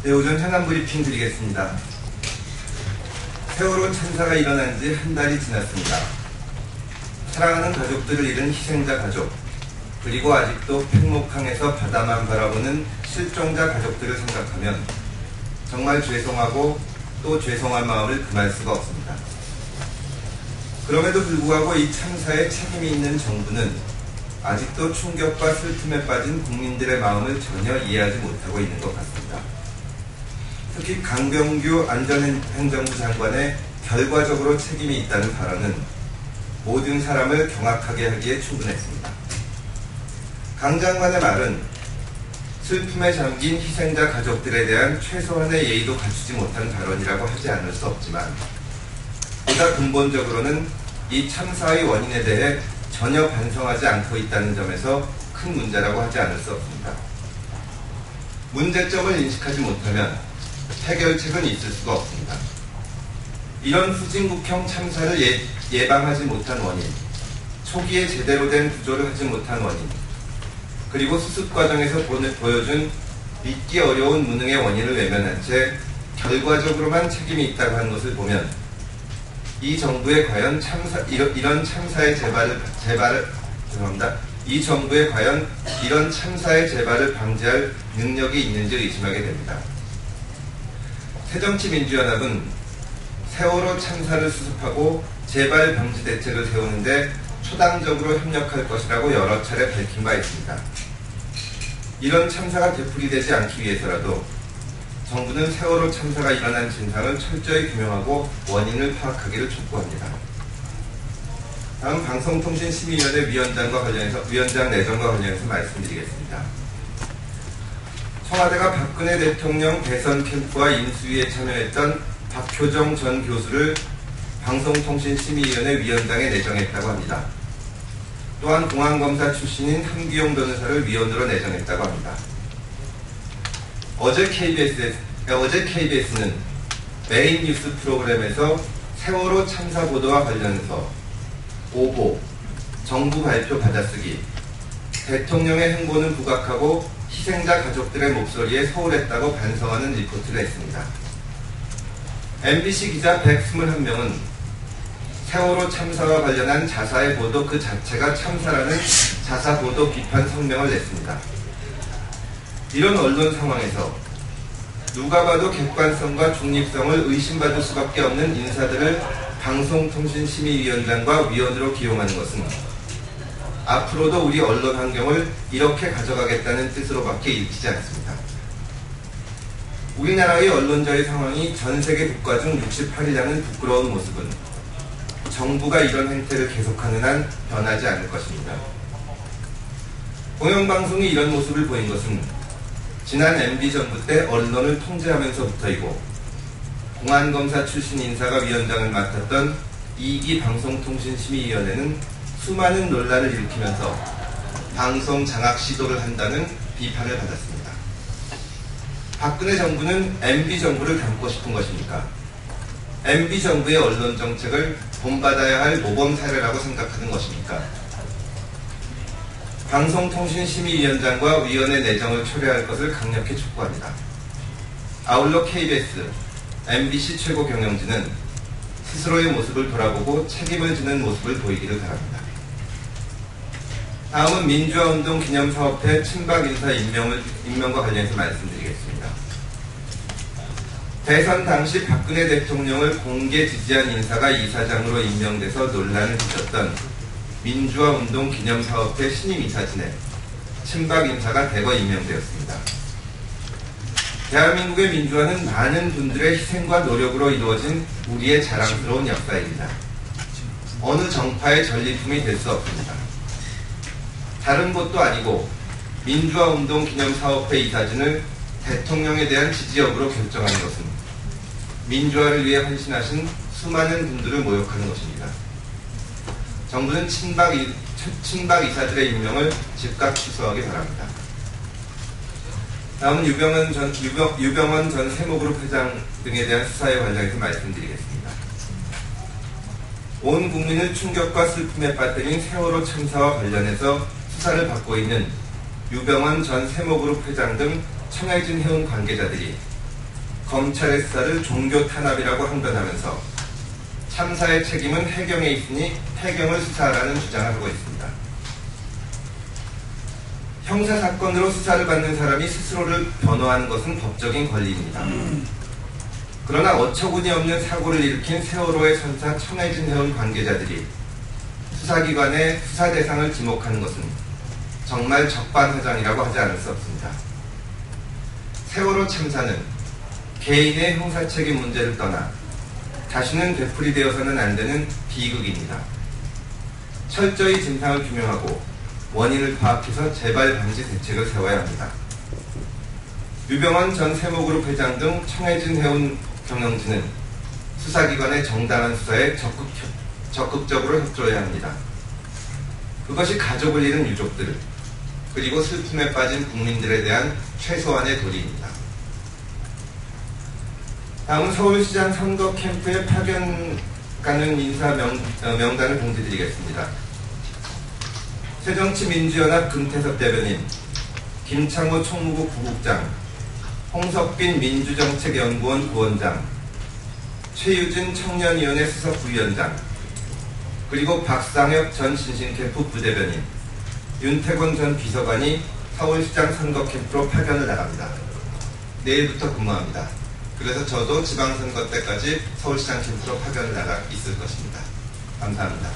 네, 오전 현안 브리핑 드리겠습니다. 세월호 참사가 일어난 지 한 달이 지났습니다. 사랑하는 가족들을 잃은 희생자 가족, 그리고 아직도 팽목항에서 바다만 바라보는 실종자 가족들을 생각하면 정말 죄송하고 또 죄송한 마음을 금할 수가 없습니다. 그럼에도 불구하고 이 참사에 책임이 있는 정부는 아직도 충격과 슬픔에 빠진 국민들의 마음을 전혀 이해하지 못하고 있는 것 같습니다. 특히 강병규 안전행정부 장관의 결과적으로 책임이 있다는 발언은 모든 사람을 경악하게 하기에 충분했습니다. 강 장관의 말은 슬픔에 잠긴 희생자 가족들에 대한 최소한의 예의도 갖추지 못한 발언이라고 하지 않을 수 없지만, 보다 근본적으로는 이 참사의 원인에 대해 전혀 반성하지 않고 있다는 점에서 큰 문제라고 하지 않을 수 없습니다. 문제점을 인식하지 못하면 해결책은 있을 수가 없습니다. 이런 후진국형 참사를 예방하지 못한 원인, 초기에 제대로 된 구조를 하지 못한 원인, 그리고 수습 과정에서 보여준 믿기 어려운 무능의 원인을 외면한 채 결과적으로만 책임이 있다고 하는 것을 보면 이 정부에 과연 이런 참사의 이 정부에 과연 이런 참사의 재발을 방지할 능력이 있는지 의심하게 됩니다. 새정치민주연합은 세월호 참사를 수습하고 재발 방지 대책을 세우는데 초당적으로 협력할 것이라고 여러 차례 밝힌 바 있습니다. 이런 참사가 되풀이되지 않기 위해서라도 정부는 세월호 참사가 일어난 진상을 철저히 규명하고 원인을 파악하기를 촉구합니다. 다음 방송통신심의위원회 위원장 내정과 관련해서 말씀드리겠습니다. 청와대가 박근혜 대통령 대선 캠프와 인수위에 참여했던 박효정 전 교수를 방송통신심의위원회 위원장에 내정했다고 합니다. 또한 공안검사 출신인 함기용 변호사를 위원으로 내정했다고 합니다. 어제 KBS는 메인 뉴스 프로그램에서 세월호 참사 보도와 관련해서 오보, 정부 발표 받아쓰기, 대통령의 행보는 부각하고 희생자 가족들의 목소리에 소홀했다고 반성하는 리포트를 했습니다. MBC 기자 121명은 세월호 참사와 관련한 자사의 보도 그 자체가 참사라는 자사 보도 비판 성명을 냈습니다. 이런 언론 상황에서 누가 봐도 객관성과 중립성을 의심받을 수밖에 없는 인사들을 방송통신심의위원장과 위원으로 기용하는 것은 앞으로도 우리 언론 환경을 이렇게 가져가겠다는 뜻으로밖에 읽히지 않습니다. 우리나라의 언론자의 상황이 전 세계 국가 중 68위라는 부끄러운 모습은 정부가 이런 행태를 계속하는 한 변하지 않을 것입니다. 공영방송이 이런 모습을 보인 것은 지난 MB정부 때 언론을 통제하면서부터이고, 공안검사 출신 인사가 위원장을 맡았던 2기 방송통신심의위원회는 수많은 논란을 일으키면서 방송 장악 시도를 한다는 비판을 받았습니다. 박근혜 정부는 MB정부를 닮고 싶은 것입니까? MB정부의 언론 정책을 본받아야 할 모범 사례라고 생각하는 것입니까? 방송통신심의위원장과 위원회 내정을 초래할 것을 강력히 촉구합니다. 아울러 KBS, MBC 최고 경영진은 스스로의 모습을 돌아보고 책임을 지는 모습을 보이기를 바랍니다. 다음은 민주화운동 기념사업회 친박 인사 임명과 관련해서 말씀드리겠습니다. 대선 당시 박근혜 대통령을 공개 지지한 인사가 이사장으로 임명돼서 논란을 빚었던 민주화운동 기념사업회 신임 이사진에 친박 인사가 대거 임명되었습니다. 대한민국의 민주화는 많은 분들의 희생과 노력으로 이루어진 우리의 자랑스러운 역사입니다. 어느 정파의 전리품이 될 수 없습니다. 다른 곳도 아니고 민주화운동 기념사업회 이사진을 대통령에 대한 지지 여부로 결정하는 것은 민주화를 위해 헌신하신 수많은 분들을 모욕하는 것입니다. 정부는 친박 이사들의 임명을 즉각 취소하기 바랍니다. 다음은 유병원 전 세모그룹 회장 등에 대한 수사에 관련해서 말씀드리겠습니다. 온 국민을 충격과 슬픔에 빠뜨린 세월호 참사와 관련해서 수사를 받고 있는 유병원 전 세모그룹 회장 등 청해진 해운 관계자들이 검찰의 수사를 종교 탄압이라고 항변하면서 참사의 책임은 해경에 있으니 해경을 수사하라는 주장을 하고 있습니다. 형사사건으로 수사를 받는 사람이 스스로를 변호하는 것은 법적인 권리입니다. 그러나 어처구니 없는 사고를 일으킨 세월호의 선사 청해진 해운 관계자들이 수사기관의 수사 대상을 지목하는 것은 정말 적반하장이라고 하지 않을 수 없습니다. 세월호 참사는 개인의 형사책임 문제를 떠나 다시는 되풀이되어서는 안 되는 비극입니다. 철저히 진상을 규명하고 원인을 파악해서 재발 방지 대책을 세워야 합니다. 유병헌 전 세모그룹 회장 등 청해진 해운 경영진은 수사기관의 정당한 수사에 적극적으로 협조해야 합니다. 그것이 가족을 잃은 유족들, 그리고 슬픔에 빠진 국민들에 대한 최소한의 도리입니다. 다음은 서울시장 선거 캠프에 파견 가는 인사 명단을 공지드리겠습니다. 새정치민주연합 금태섭 대변인, 김창호 총무부 부국장, 홍석빈 민주정책연구원 부원장, 최유진 청년위원회 수석 부위원장, 그리고 박상혁 전 신신캠프 부대변인, 윤태곤 전 비서관이 서울시장 선거 캠프로 파견을 나갑니다. 내일부터 근무합니다. 그래서 저도 지방선거 때까지 서울시장 캠프로 파견을 나가 있을 것입니다. 감사합니다.